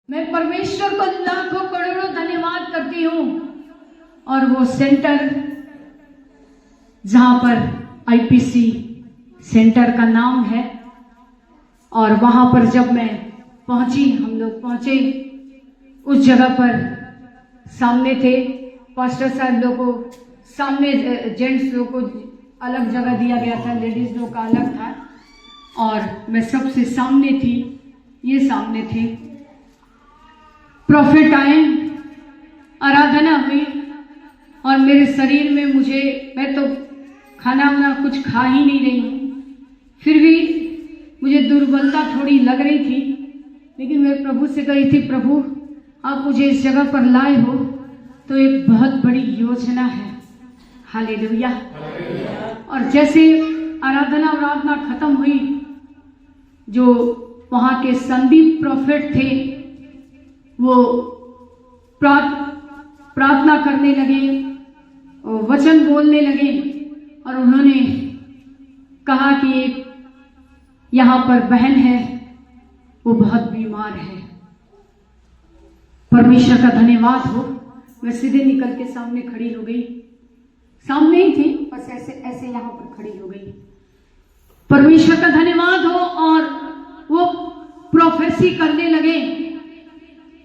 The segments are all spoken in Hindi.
मैं परमेश्वर को लाखों करोड़ों धन्यवाद करती हूँ। और वो सेंटर जहां पर आईपीसी सेंटर का नाम है, और वहां पर जब मैं पहुंची, हम लोग पहुंचे उस जगह पर, सामने थे पास्टर साहब लोग को, सामने जेंट्स लोग को अलग जगह दिया गया था, लेडीज लोग का अलग था, और मैं सबसे सामने थी। ये सामने थे, प्रॉफिट आए, आराधना हुई, और मेरे शरीर में मैं तो खाना वाना कुछ खा ही नहीं रही हूँ, फिर भी मुझे दुर्बलता थोड़ी लग रही थी। लेकिन मैं प्रभु से कही थी, प्रभु आप मुझे इस जगह पर लाए हो तो एक बहुत बड़ी योजना है। हालेलुया। और जैसे आराधना खत्म हुई, जो वहां के संदीप प्रॉफिट थे वो प्रार्थना करने लगे, वचन बोलने लगे, और उन्होंने कहा कि एक यहाँ पर बहन है, वो बहुत बीमार है। परमेश्वर का धन्यवाद हो। मैं सीधे निकल के सामने खड़ी हो गई, सामने ही थी, बस ऐसे ऐसे यहाँ पर खड़ी हो गई। परमेश्वर का धन्यवाद हो। और वो प्रोफेसी करने लगे,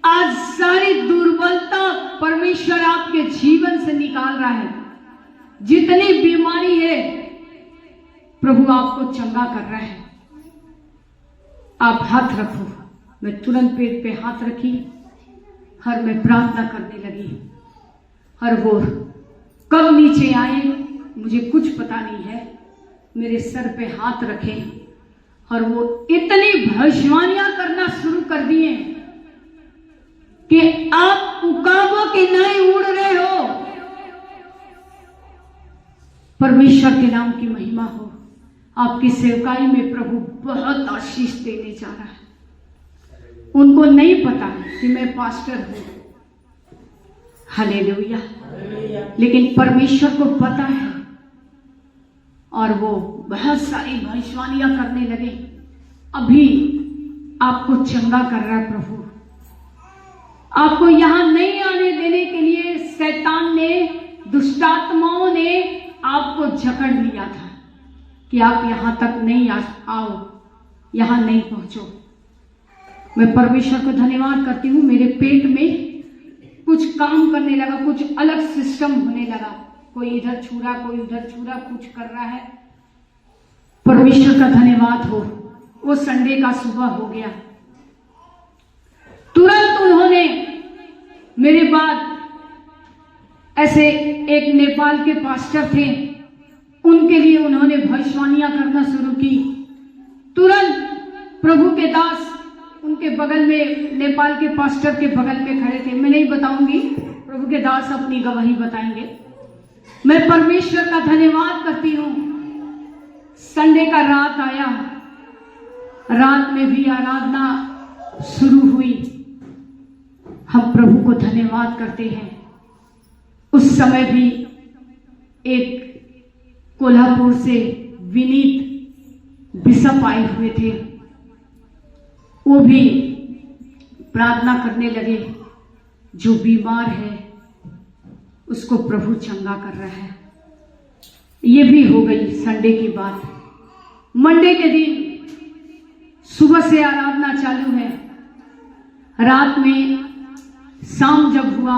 आज सारी दुर्बलता परमेश्वर आपके जीवन से निकाल रहा है। जितनी बीमारी है प्रभु आपको चंगा कर रहा है। आप हाथ रखो। मैं तुरंत पेट पे हाथ रखी और मैं प्रार्थना करने लगी। और वो कब नीचे आए मुझे कुछ पता नहीं है, मेरे सर पे हाथ रखे और वो इतनी भविष्यवाणियां करना शुरू कर दिए कि आप उकाबों के नए उड़ रहे हो। परमेश्वर के नाम की महिमा हो। आपकी सेवकाई में प्रभु बहुत आशीष देने जा रहा है। उनको नहीं पता कि मैं पास्टर हूं, हालेलुया, लेकिन परमेश्वर को पता है। और वो बहुत सारी भविष्यवाणियां करने लगे। अभी आपको चंगा कर रहा है प्रभु। आपको यहां नहीं आने देने के लिए शैतान ने, दुष्टात्माओं ने आपको जकड़ लिया था कि आप यहां तक नहीं आओ, यहां नहीं पहुंचो। मैं परमेश्वर को धन्यवाद करती हूँ। मेरे पेट में कुछ काम करने लगा, कुछ अलग सिस्टम होने लगा। कोई इधर छू रहा, कोई उधर छू रहा, कुछ कर रहा है। परमेश्वर का धन्यवाद हो। वो संडे का सुबह हो गया। तुरंत उन्होंने मेरे बाद, ऐसे एक नेपाल के पास्टर थे, उनके लिए उन्होंने भविष्यवाणियां करना शुरू की। तुरंत प्रभु के दास उनके बगल में, नेपाल के पास्टर के बगल में खड़े थे। मैं नहीं बताऊंगी, प्रभु के दास अपनी गवाही बताएंगे। मैं परमेश्वर का धन्यवाद करती हूँ। संडे का रात आया, रात में भी आराधना शुरू हुई। हम प्रभु को धन्यवाद करते हैं। उस समय भी एक कोल्हापुर से विनीत बिशप आए हुए थे। वो भी प्रार्थना करने लगे। जो बीमार है उसको प्रभु चंगा कर रहा है। ये भी हो गई संडे की बात। मंडे के दिन सुबह से आराधना चालू है। रात में शाम जब हुआ,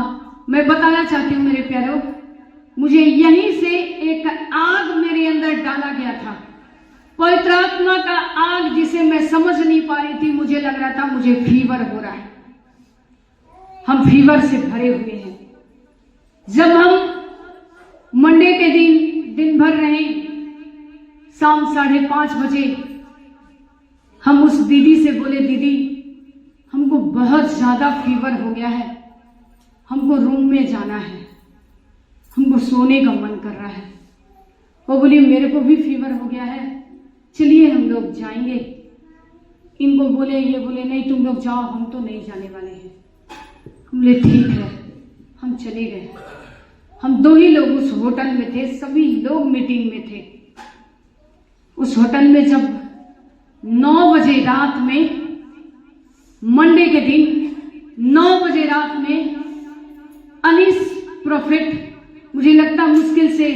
मैं बताना चाहती हूँ मेरे प्यारों, मुझे यहीं से एक आग मेरे अंदर डाला गया था। पवित्र आत्मा का आग, जिसे मैं समझ नहीं पा रही थी। मुझे लग रहा था मुझे फीवर हो रहा है। हम फीवर से भरे हुए हैं। जब हम मंडे के दिन भर रहे, शाम 5:30 बजे हम उस दीदी से बोले, दीदी हमको बहुत ज्यादा फीवर हो गया है, हमको रूम में जाना है, हमको सोने का मन कर रहा है। वो बोली मेरे को भी फीवर हो गया है, चलिए हम लोग जाएंगे। इनको बोले, ये बोले नहीं तुम लोग जाओ, हम तो नहीं जाने वाले हैं। हम बोले ठीक है, हम चले गए। हम 2 ही लोग उस होटल में थे, सभी लोग मीटिंग में थे। उस होटल में जब 9 बजे रात में, मंडे के दिन 9 बजे रात में अनीस प्रॉफिट, मुझे लगता मुश्किल से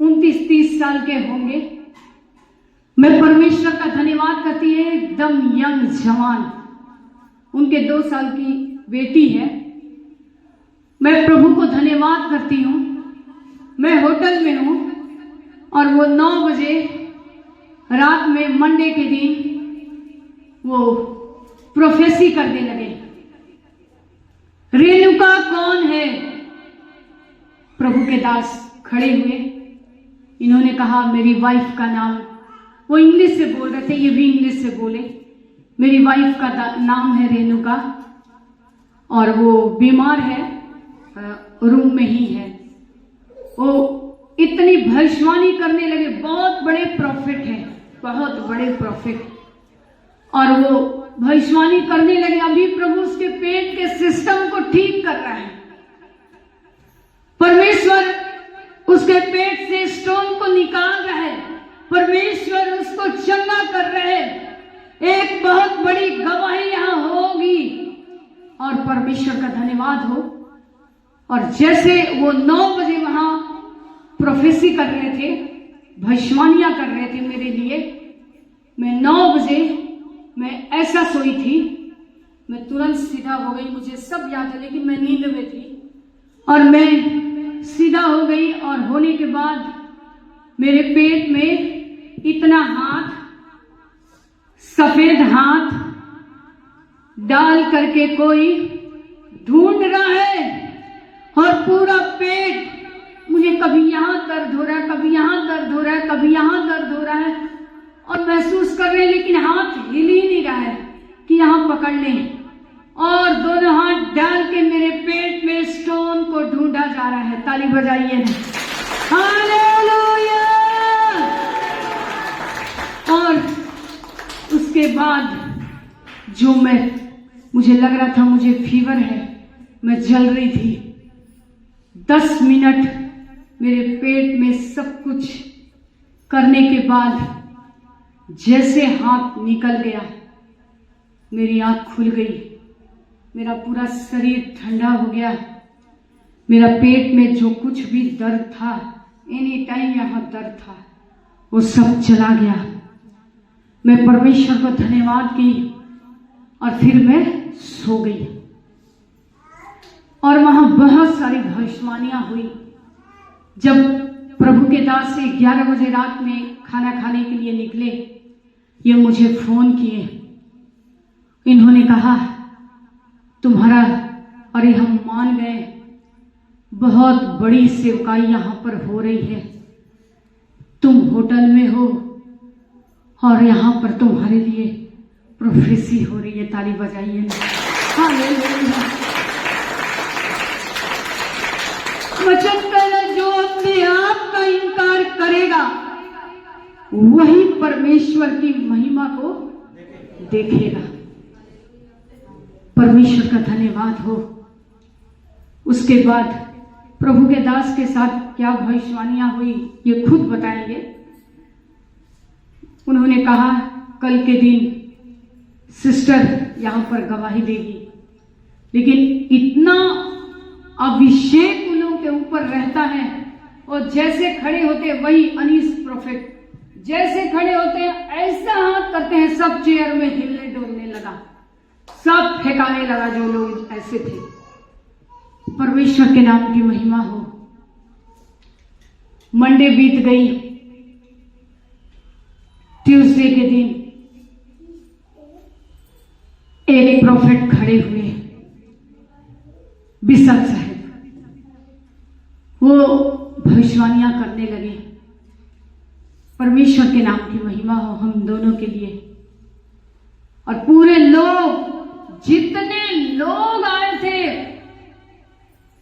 29-30 साल के होंगे। मैं परमेश्वर का धन्यवाद करती है, एकदम यंग जवान, उनके 2 साल की बेटी है। मैं प्रभु को धन्यवाद करती हूँ। मैं होटल में हूँ और वो 9 बजे रात में मंडे के दिन वो प्रोफेसी करने लगे। रेणुका कौन है? प्रभु के दास खड़े हुए, इन्होंने कहा मेरी वाइफ का नाम, वो इंग्लिश से बोल रहे थे, ये भी इंग्लिश से बोले, मेरी वाइफ का नाम है रेणुका और वो बीमार है, रूम में ही है। वो इतनी भविष्यवाणी करने लगे, बहुत बड़े प्रॉफिट हैं, बहुत बड़े प्रॉफिट, और वो भविष्यवाणी करने लगे अभी प्रभु उसके पेट के सिस्टम को ठीक कर रहा है। परमेश्वर उसके पेट से स्टोन को निकाल रहा है, परमेश्वर उसको चंगा कर रहे हैं। एक बहुत बड़ी गवाही यहां होगी और परमेश्वर का धन्यवाद हो। और जैसे वो 9 बजे वहां प्रोफेसी कर रहे थे, भविष्यवाणियां कर रहे थे मेरे लिए, मैं 9 बजे मैं ऐसा सोई थी, मैं तुरंत सीधा हो गई, मुझे सब याद है लेकिन मैं नींद में थी और मैं सीधा हो गई। और होने के बाद मेरे पेट में इतना हाथ, सफेद हाथ डाल करके कोई ढूंढ रहा है और पूरा पेट, मुझे कभी यहां दर्द हो रहा है, कभी यहां दर्द हो रहा है, कभी यहां दर्द हो रहा है और महसूस कर रहे हैं, लेकिन हाथ हिल ही नहीं रहा है कि यहां पकड़ लें। और दोनों हाथ डाल के मेरे पेट में स्टोन को ढूंढा जा रहा है। ताली बजाइए ना, हालेलुया। और उसके बाद जो मुझे लग रहा था मुझे फीवर है, मैं जल रही थी। 10 मिनट मेरे पेट में सब कुछ करने के बाद जैसे हाथ निकल गया, मेरी आंख खुल गई, मेरा पूरा शरीर ठंडा हो गया। मेरा पेट में जो कुछ भी दर्द था, एनी टाइम यहाँ दर्द था, वो सब चला गया। मैं परमेश्वर को धन्यवाद की और फिर मैं सो गई। और वहां बहुत सारी भविष्यवाणियां हुई। जब प्रभु के दास से 11 बजे रात में खाना खाने के लिए निकले, ये मुझे फोन किए, इन्होंने कहा तुम्हारा, अरे हम मान गए, बहुत बड़ी सेवकाई यहां पर हो रही है, तुम होटल में हो और यहां पर तुम्हारे लिए प्रोफेसी हो रही है। ताली बजाइए ना, हालेलुया। वचन कहता है जो अपने आप का इनकार करेगा वही परमेश्वर की महिमा को देखेगा। परमेश्वर का धन्यवाद हो। उसके बाद प्रभु के दास के साथ क्या भविष्यवाणियां हुई ये खुद बताएंगे। उन्होंने कहा कल के दिन सिस्टर यहां पर गवाही देगी, लेकिन इतना अभिषेक उन लोगों के ऊपर रहता है और जैसे खड़े होते वही अनीस प्रॉफिट जैसे खड़े होते हैं ऐसा हाथ करते हैं, सब चेयर में हिलने डोलने लगा, सब फेंकाने लगा जो लोग ऐसे थे। परमेश्वर के नाम की महिमा हो। मंडे बीत गई, ट्यूसडे के दिन एक प्रॉफिट खड़े हुए, बिशप साहब, वो भविष्यवाणियां करने लगे। परमेश्वर के नाम की महिमा हो हम दोनों के लिए। और पूरे लोग, जितने लोग आए थे,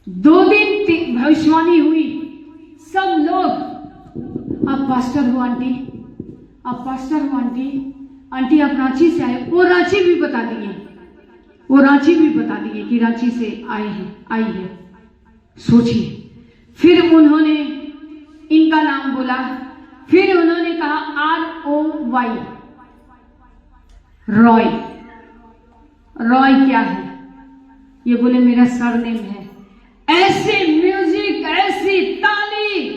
2 दिन भविष्यवाणी हुई, सब लोग, आप पास्टर हो आंटी, आप पास्टर हो आंटी, आंटी आप रांची से आए, वो रांची भी बता दिए, वो रांची भी बता दिए कि रांची से आए हैं, आई है। सोचिए, फिर उन्होंने इनका नाम बोला, फिर उन्होंने कहा ROY, रॉय। रॉय क्या है? ये बोले मेरा सरनेम है। ऐसे म्यूजिक, ऐसी ताली,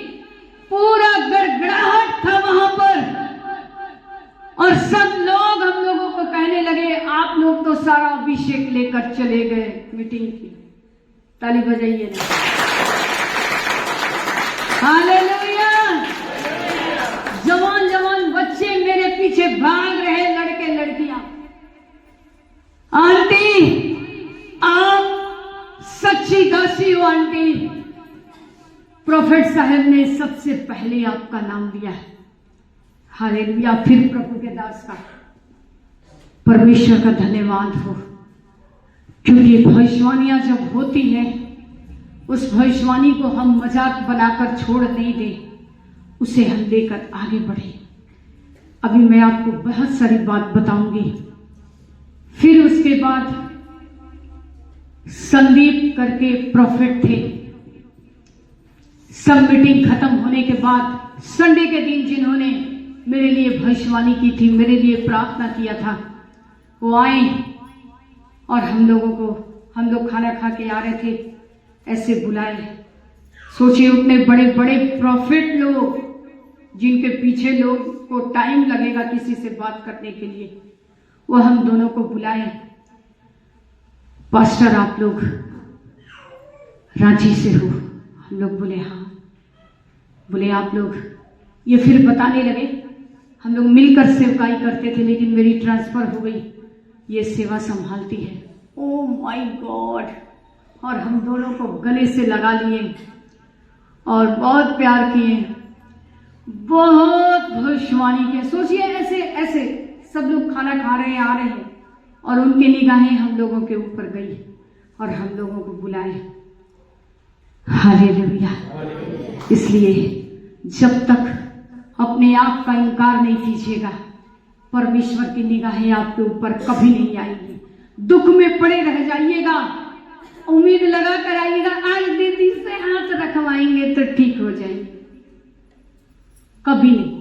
पूरा गड़गड़ाहट था वहां पर। और सब लोग हम लोगों को कहने लगे आप लोग तो सारा अभिषेक लेकर चले गए मीटिंग की। ताली बजाइए ना। हालेलुया। जवान जवान बच्चे मेरे पीछे भाग रहे, लड़के लड़कियां। आंटी आप सच्ची दासी हो आंटी। प्रोफेट साहब ने सबसे पहले आपका नाम लिया है। हालेलुया। फिर प्रभु के दास का परमेश्वर का धन्यवाद हो, क्योंकि भविष्यवाणियां जब होती हैं उस भविष्यवाणी को हम मजाक बनाकर छोड़ नहीं दें, उसे हम लेकर आगे बढ़े। अभी मैं आपको बहुत सारी बात बताऊंगी। फिर उसके बाद संदीप करके प्रोफेट थे। सब मीटिंग खत्म होने के बाद संडे के दिन जिन्होंने मेरे लिए भविष्यवाणी की थी, मेरे लिए प्रार्थना किया था, वो आए और हम लोग खाना खा के आ रहे थे, ऐसे बुलाए। सोचिए उतने बड़े बड़े प्रॉफिट लोग जिनके पीछे लोग को टाइम लगेगा किसी से बात करने के लिए, वो हम दोनों को बुलाए। पास्टर आप लोग रांची से हो? हम लोग बोले हाँ। बोले आप लोग, ये फिर बताने लगे हम लोग मिलकर सेवकाई करते थे लेकिन मेरी ट्रांसफर हो गई, ये सेवा संभालती है। Oh my God. और हम दोनों को गले से लगा लिए और बहुत प्यार किए, बहुत भविष्यवाणी किए। सोचिए ऐसे ऐसे सब लोग खाना खा रहे हैं, आ रहे हैं, और उनकी निगाहें हम लोगों के ऊपर गई और हम लोगों को बुलाए। हालेलुया। इसलिए जब तक अपने आप का इनकार नहीं कीजिएगा, परमेश्वर की निगाहें आपके ऊपर कभी नहीं आएगी। दुख में पड़े रह जाइएगा, उम्मीद लगा कर आइएगा आज दीदी से हाथ रखवाएंगे तो ठीक हो जाएंगे, कभी नहीं।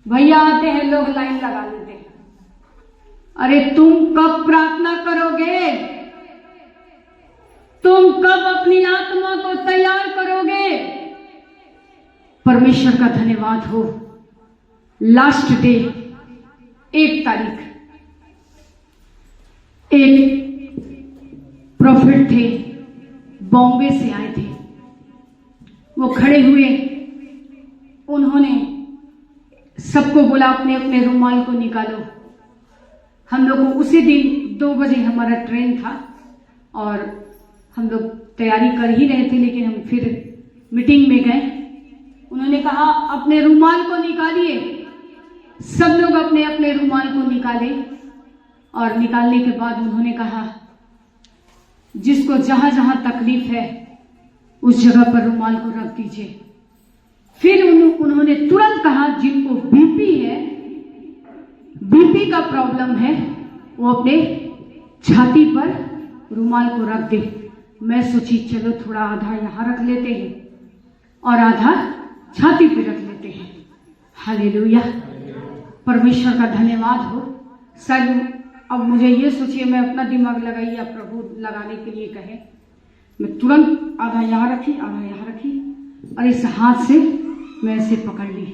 भैया आते हैं, लोग लाइन लगा लेते हैं। अरे तुम कब प्रार्थना करोगे? तुम कब अपनी आत्मा को तैयार करोगे? परमेश्वर का धन्यवाद हो। लास्ट डे 1 तारीख एक प्रॉफिट थे, बॉम्बे से आए थे। वो खड़े हुए, उन्होंने सबको बोला अपने अपने रुमाल को निकालो। हम लोग को उसी दिन 2 बजे हमारा ट्रेन था और हम लोग तैयारी कर ही रहे थे, लेकिन हम फिर मीटिंग में गए। उन्होंने कहा अपने रुमाल को निकालिए। सब लोग अपने अपने रुमाल को निकाले और निकालने के बाद उन्होंने कहा जिसको जहां जहां तकलीफ है उस जगह पर रुमाल को रख दीजिए। फिर उन्होंने तुरंत कहा जिनको बीपी है, बीपी का प्रॉब्लम है, वो अपने छाती पर रुमाल को रख दे। मैं सोची चलो थोड़ा आधा यहाँ रख लेते हैं और आधा छाती पे रख लेते हैं। हालेलुया। परमेश्वर का धन्यवाद हो। सर अब मुझे ये सोचिए मैं अपना दिमाग लगाई या प्रभु लगाने के लिए कहे, मैं तुरंत आधा यहाँ रखी, आधा यहाँ रखी और इस हाथ से मैं ऐसे पकड़ ली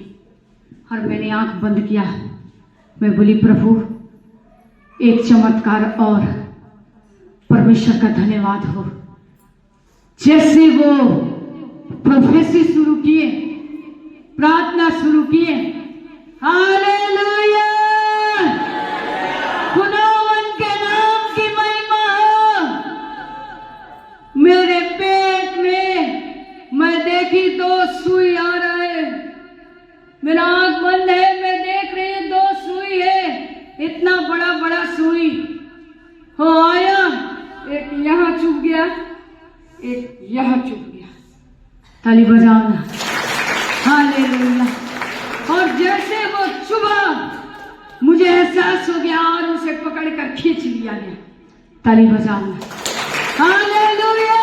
और मैंने आंख बंद किया। मैं बोली प्रभु एक चमत्कार और, परमेश्वर का धन्यवाद हो। जैसे वो प्रोफेसी शुरू किए, प्रार्थना शुरू किए, हालेलुया, खुदावन के नाम की महिमा हो। मेरे पेट में मैं देखी 2 सुई आ रहा है, मेरा आंख बंद है, मैं देख रही हूं 2 सुई है, इतना बड़ा बड़ा सुई हो आया, एक यहाँ चुभ गया, एक यहाँ चुभ गया। ताली बजाओ ना। हालेलुया। और जैसे वो चुभा मुझे एहसास हो गया और उसे पकड़कर खींच लिया गया। ताली बजाओ ना। हालेलुया।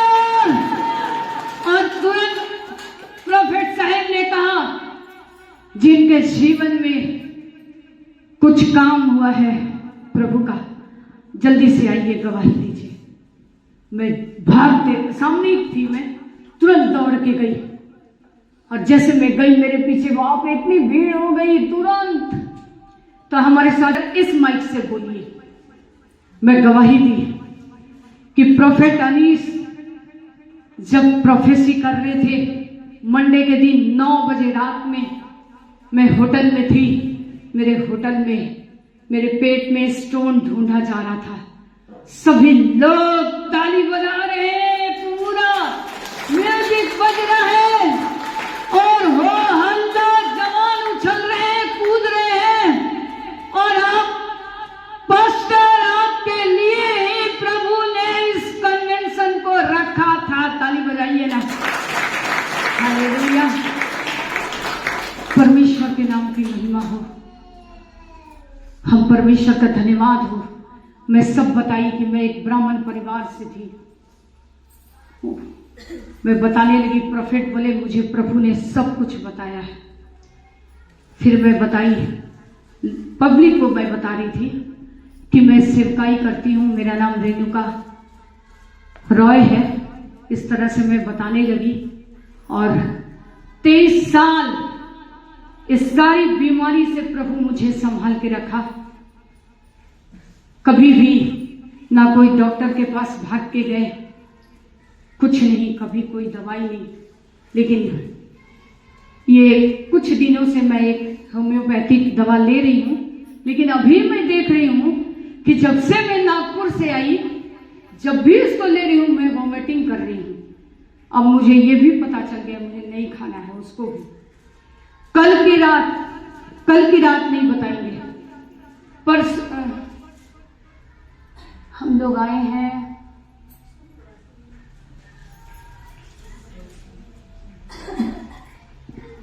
और तुरंत प्रोफेट साहब ने कहा जिनके जीवन में कुछ काम हुआ है प्रभु का, जल्दी से आइए गवाही दीजिए। मैं भागते, सामने ही थी, मैं तुरंत दौड़ के गई और जैसे मैं गई मेरे पीछे वहां पे इतनी भीड़ हो गई तुरंत। तो हमारे साथ इस माइक से बोलिए, मैं गवाही दी कि प्रोफेट अनीस जब प्रोफेसी कर रहे थे मंडे के दिन 9 बजे रात में, मैं होटल में थी। मेरे होटल में मेरे पेट में स्टोन ढूंढा जा रहा था। सभी लोग ताली बजा रहे हैं, पूरा म्यूजिक बज रहा है और हो हल्ला, जवान उछल रहे हैं, कूद रहे हैं। और आप पास्टर, आपके लिए ही प्रभु ने इस कन्वेंशन को रखा था। ताली बजाइए ना। हालेलुया, परमेश्वर के नाम की महिमा हो। हम परमेश्वर का धन्यवाद हो। मैं सब बताई कि मैं एक ब्राह्मण परिवार से थी। मैं बताने लगी, प्रोफेट बोले मुझे प्रभु ने सब कुछ बताया है। फिर मैं बताई, पब्लिक को मैं बता रही थी कि मैं सेवकाई करती हूँ, मेरा नाम रेणुका रॉय है। इस तरह से मैं बताने लगी और 23 साल इस सारी बीमारी से प्रभु मुझे संभाल के रखा। कभी भी ना कोई डॉक्टर के पास भाग के गए, कुछ नहीं, कभी कोई दवाई नहीं। लेकिन ये कुछ दिनों से मैं एक होम्योपैथिक दवा ले रही हूँ। लेकिन अभी मैं देख रही हूँ कि जब से मैं नागपुर से आई, जब भी इसको ले रही हूँ मैं वॉमिटिंग कर रही हूँ। अब मुझे ये भी पता चल गया मुझे नहीं खाना है उसको भी। कल की रात नहीं बताएंगे, पर हम लोग आए हैं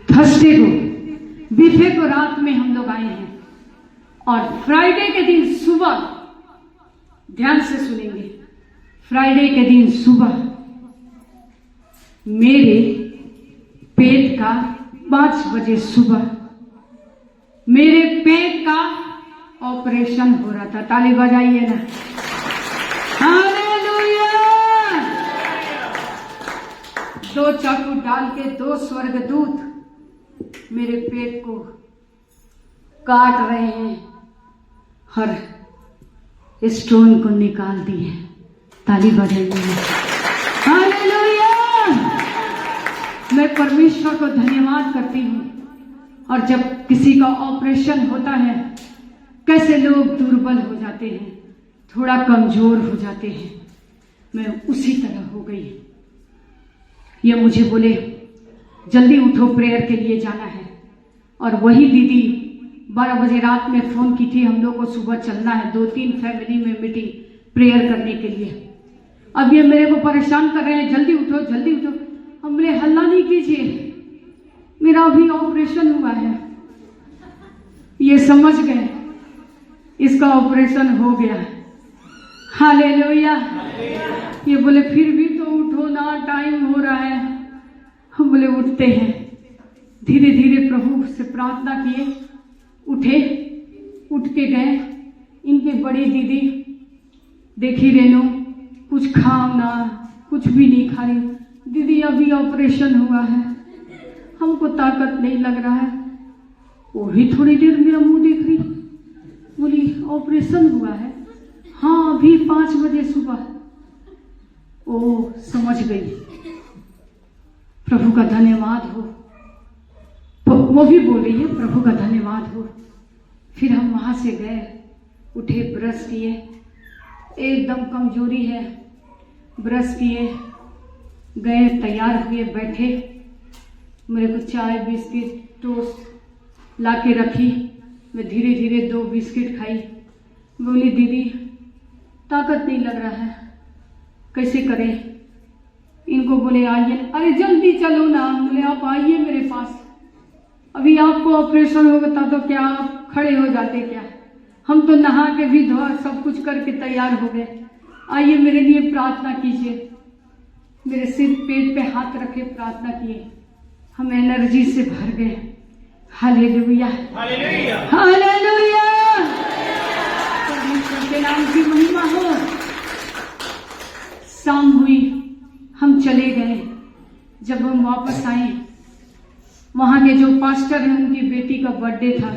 थर्सडे को, बीफे को रात में हम लोग आए हैं और फ्राइडे के दिन सुबह, ध्यान से सुनेंगे, फ्राइडे के दिन सुबह मेरे पेट का 5 बजे सुबह मेरे पेट का ऑपरेशन हो रहा था। ताली बजाइए ना। हालेलुया। 2 चाकू डाल के 2 स्वर्गदूत मेरे पेट को काट रहे हैं और स्टोन को निकाल दिए। ताली बजाइए। हालेलुया। मैं परमेश्वर को धन्यवाद करती हूँ। और जब किसी का ऑपरेशन होता है, कैसे लोग दुर्बल हो जाते हैं, थोड़ा कमजोर हो जाते हैं, मैं उसी तरह हो गई। ये मुझे बोले जल्दी उठो, प्रेयर के लिए जाना है। और वही दीदी 12 बजे रात में फोन की थी, हम लोग को सुबह चलना है 2-3 फैमिली में मीटिंग प्रेयर करने के लिए। अब ये मेरे को परेशान कर रहे हैं, जल्दी उठो जल्दी उठो। हम बोले हल्ला नहीं कीजिए, मेरा अभी ऑपरेशन हुआ है। ये समझ गए इसका ऑपरेशन हो गया। हालेलुया। ये बोले फिर भी तो उठो ना, टाइम हो रहा है। हम बोले उठते हैं। धीरे धीरे प्रभु से प्रार्थना किए, उठे, उठ के गए। इनकी बड़ी दीदी, देखी रेनू कुछ खाओ ना, कुछ भी नहीं खा रही। दीदी अभी ऑपरेशन हुआ है, हमको ताकत नहीं लग रहा है। वो भी थोड़ी देर मेरा मुंह देख रही, बोली ऑपरेशन हुआ है? हाँ अभी 5 बजे सुबह। ओ समझ गई। प्रभु का धन्यवाद हो। वो भी बोल रही है प्रभु का धन्यवाद हो। फिर हम वहां से गए, उठे, ब्रश किए, एकदम कमजोरी है, ब्रश किए, गए, तैयार हुए, बैठे। मेरे को चाय बिस्किट टोस्ट ला के रखी। मैं धीरे धीरे 2 बिस्किट खाई। बोली दीदी ताकत नहीं लग रहा है, कैसे करें? इनको बोले आइए। अरे जल्दी चलो ना। बोले आप आइए मेरे पास, अभी आपको ऑपरेशन होगा तो क्या आप खड़े हो जाते क्या? हम तो नहा के भी धोआ सब कुछ करके तैयार हो गए। आइए मेरे लिए प्रार्थना कीजिए। मेरे सिर पेट पे हाथ रखे प्रार्थना किए। हम एनर्जी से भर गए। Hallelujah hallelujah hallelujah. परमेश्वर के नाम की महिमा हो। शाम हुई, हम चले गए। जब हम वापस आए, वहाँ के जो पास्टर हैं उनकी बेटी का बर्थडे था।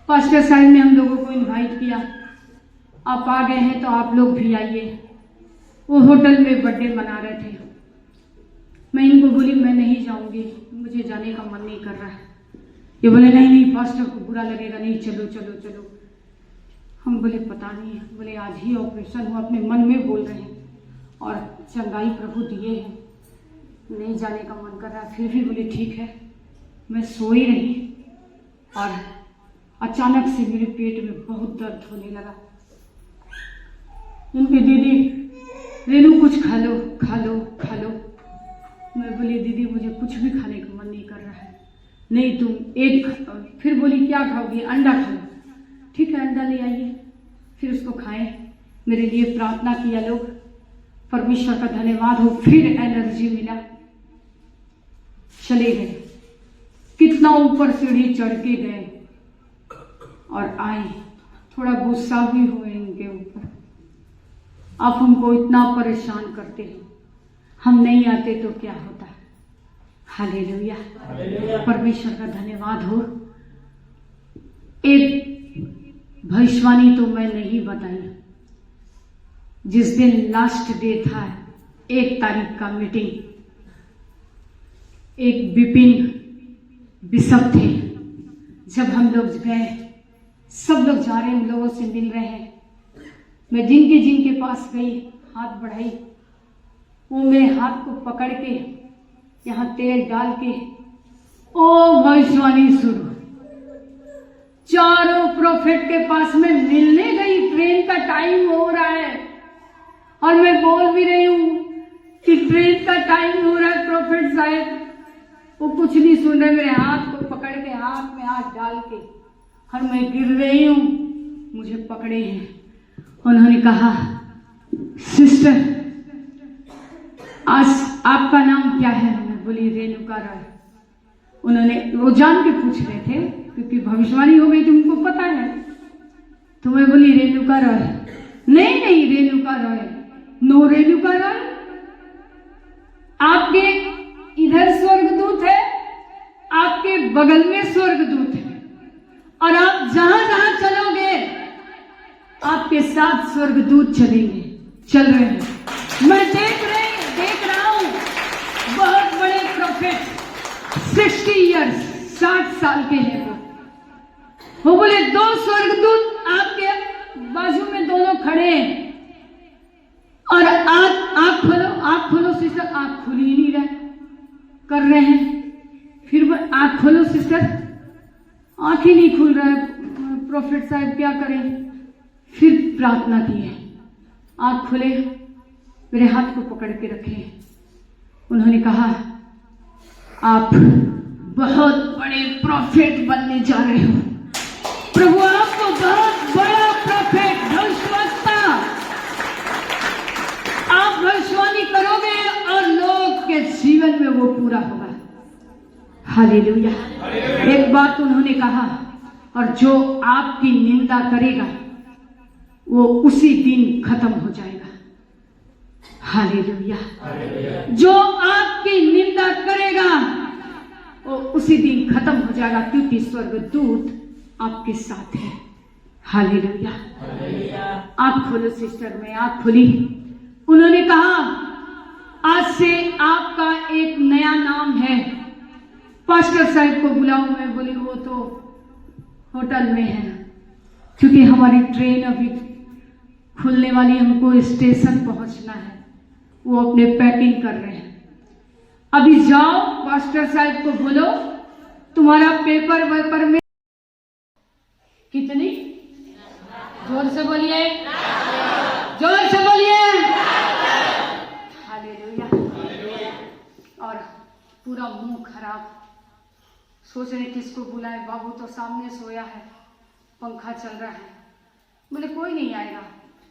पास्टर साहब ने हम लोगों को इनवाइट किया, आप आ गए हैं तो आप लोग भी आइए। वो होटल में बर्थडे मना रहे थे। मैं इनको बोली मैं नहीं जाऊंगी, मुझे जाने का मन नहीं कर रहा है। ये बोले नहीं नहीं पास्टर को बुरा लगेगा, नहीं चलो चलो चलो। हम बोले पता नहीं, बोले आज ही ऑपरेशन हुआ, अपने मन में बोल रहे हैं और चंगाई प्रभु दिए हैं, नहीं जाने का मन कर रहा। फिर भी बोले ठीक है। मैं सोई रही और अचानक से मेरे पेट में बहुत दर्द होने लगा। उनकी दीदी रेनू कुछ खा लो खा लो खा लो। मैं बोली दीदी मुझे कुछ भी खाने का मन नहीं कर रहा है। नहीं तुम एक, फिर बोली क्या खाओगी, अंडा खाओ। ठीक है अंडा ले आइए। फिर उसको खाएं, मेरे लिए प्रार्थना किया लोग, परमेश्वर का धन्यवाद हो, फिर एनर्जी मिला, चले गए। कितना ऊपर सीढ़ी चढ़ के गए और आए। थोड़ा गुस्सा भी हुए इनके ऊपर, आप हमको इतना परेशान करते हैं, हम नहीं आते तो क्या होता। हालेलुया, परमेश्वर का धन्यवाद हो। एक भविष्यवाणी तो मैं नहीं बताई। जिस दिन लास्ट डे था, 1 तारीख का मीटिंग, एक विपिन बिशप थे। जब हम लोग गए, सब लोग जा रहे हैं, उन लोगों से मिल रहे हैं। मैं जिनके पास गई, हाथ बढ़ाई, वो मेरे हाथ को पकड़ के यहाँ तेल डाल के ओ भविष्यवाणी शुरू। चारों प्रोफेट के पास में मिलने गई, ट्रेन का टाइम हो रहा है और मैं बोल भी रही हूँ कि ट्रेन का टाइम हो रहा है। प्रोफेट साहब वो कुछ नहीं सुन रहे, मेरे हाथ को पकड़ के हाथ में हाथ डाल के, और मैं गिर रही हूँ, मुझे पकड़े हैं। उन्होंने कहा सिस्टर आज आपका नाम क्या है? मैं बोली रेणुका रॉय। उन्होंने, वो जान के पूछ रहे थे क्योंकि भविष्यवाणी हो गई थी, उनको पता है। तो मैं बोली रेणुका रॉय। नहीं नहीं रेणुका रॉय, नो रेणुका रॉय, आपके इधर स्वर्गदूत है, आपके बगल में स्वर्गदूत है, और आप जहां जहां चलोगे आपके साथ स्वर्गदूत चलेंगे, चल रहे हैं। मैं देख रहा हूं बहुत बड़े प्रोफेट, 60 ईयर्स, 60 साल के हैं वो बोले 2 स्वर्गदूत आपके बाजू में दोनों खड़े हैं, और आंख खोलो सिस्टर, आंख खुल ही नहीं रहा कर रहे हैं। फिर वो आंख खोलो सिस्टर, आंख ही नहीं खुल रहा है। प्रोफेट साहब क्या करें? फिर प्रार्थना की है, आंख खोले, मेरे हाथ को पकड़ के रखे। उन्होंने कहा आप बहुत बड़े प्रोफेट बनने जा रहे हो, प्रभु आपको बहुत बड़ा प्रोफेट, भविष्यवक्ता, आप भविष्यवाणी करोगे और लोग के जीवन में वो पूरा होगा। हालेलुया। एक बात उन्होंने कहा, और जो आपकी निंदा करेगा वो उसी दिन खत्म हो जाएगा। हालेलुया। जो आपकी निंदा करेगा वो उसी दिन खत्म हो जाएगा, क्योंकि स्वर्गदूत आपके साथ है। हालेलुया। आंख खोलो सिस्टर, मैं आंख खोली। उन्होंने कहा आज से आपका एक नया नाम है, पास्टर साहब को बुलाओ। मैं बोली वो तो होटल में है, क्योंकि हमारी ट्रेन अभी खुलने वाली, हमको स्टेशन पहुंचना है, वो अपने पैकिंग कर रहे हैं। अभी जाओ पास्टर साहब को बोलो तुम्हारा पेपर वेपर में कितनी, जोर से बोलिए, जोर से बोलिए। हालेलुया। और पूरा मुंह खराब, सोच रहे किसको बुलाए, बाबू तो सामने सोया है, पंखा चल रहा है। बोले कोई नहीं आएगा,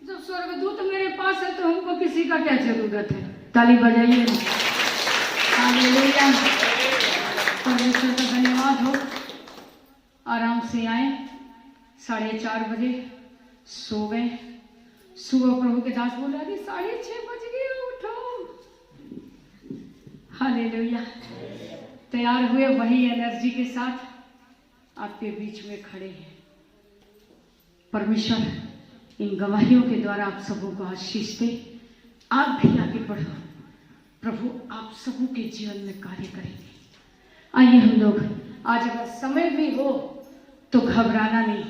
जब स्वर्गदूत मेरे पास है तो हमको किसी का क्या जरूरत है। ताली बजाइए। हालेलुया। परमेश्वर का धन्यवाद हो। आराम से आए, 4:30 बजे सो गए। सुबह प्रभु के दास बोला, अरे 6:30 बज गए, उठो। हालेलुया। तैयार हुए, वही एनर्जी के साथ आपके बीच में खड़े हैं। परमेश्वर इन गवाहियों के द्वारा आप सबों को आशीष दे। आप भी आगे बढ़ो, प्रभु आप सबों के जीवन में कार्य करेंगे। आइए हम लोग आज, अगर समय भी हो तो घबराना नहीं,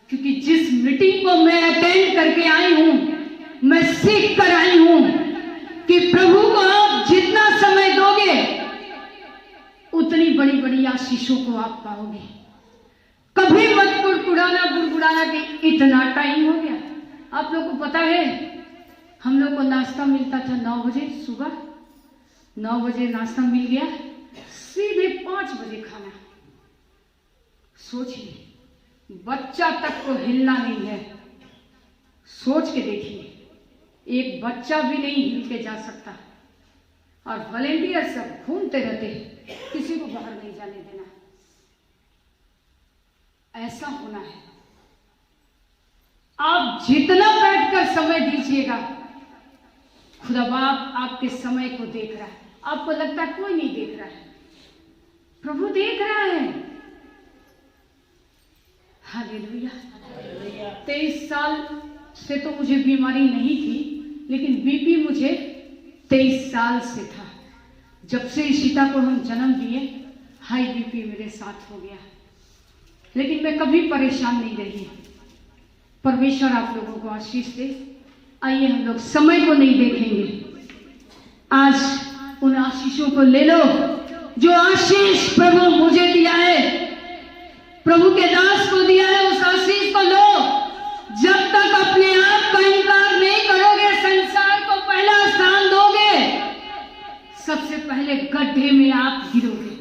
क्योंकि जिस मीटिंग को मैं अटेंड करके आई हूं, मैं सीख कर आई हूं कि प्रभु को आप जितना समय दोगे उतनी बड़ी बड़ी आशीषों को आप पाओगे। कभी मत गुड़गुड़ाना कि इतना टाइम हो गया। आप लोग को पता है, हम लोग को नाश्ता मिलता था 9 बजे, सुबह 9 बजे नाश्ता मिल गया, सीधे 5 बजे खाना। सोचिए, बच्चा तक को हिलना नहीं है। सोच के देखिए, एक बच्चा भी नहीं हिल के जा सकता, और वॉलेंटियर सब घूमते रहते हैं, किसी को बाहर नहीं जाने देना। ऐसा होना है। आप जितना बैठकर समय दीजिएगा, खुदा बाप आपके समय को देख रहा है। आपको लगता है कोई नहीं देख रहा है, प्रभु देख रहा है। हालेलुया। 23 साल से तो मुझे बीमारी नहीं थी, लेकिन बीपी मुझे 23 साल से था। जब से सीता को हम जन्म दिए, हाई बीपी मेरे साथ हो गया, लेकिन मैं कभी परेशान नहीं रही। परमेश्वर आप लोगों को आशीष दे। आइए हम लोग समय को नहीं देखेंगे, आज उन आशीषों को ले लो जो आशीष प्रभु मुझे दिया है, प्रभु के दास को दिया है। उस आशीष को लो। जब तक अपने आप का इनकार नहीं करोगे, संसार को पहला स्थान दोगे, सबसे पहले गड्ढे में आप गिरोगे।